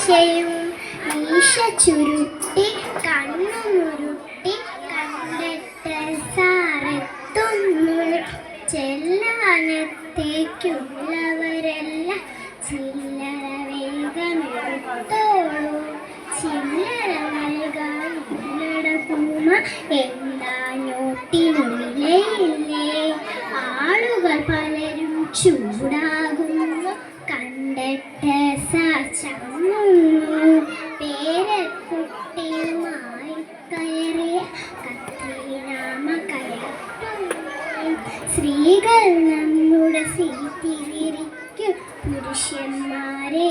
മീശയും മീശ ചുരുട്ടി കണ്ണുമുരുട്ടി കണ്ടിട്ട് സാറെത്തുന്നു. ചെല്ലാനത്തേക്കുള്ളവരെല്ലാം ചില്ലറ വേഗമെടുത്തോളൂ. ചില്ലറ നൽകാൻ നടക്കുമ എന്താ നോട്ടിനുള്ളിലേ. ആളുകൾ പലരും ചൂടാകുന്നു കണ്ടിട്ട് ചമ്മുന്നു. പേരക്കുട്ടിയുമായി കയറിയ കത്രീനാമ കയറ്റുന്നു. സ്ത്രീകൾ നമ്മുടെ സീറ്റിലിരിക്കും പുരുഷന്മാരെ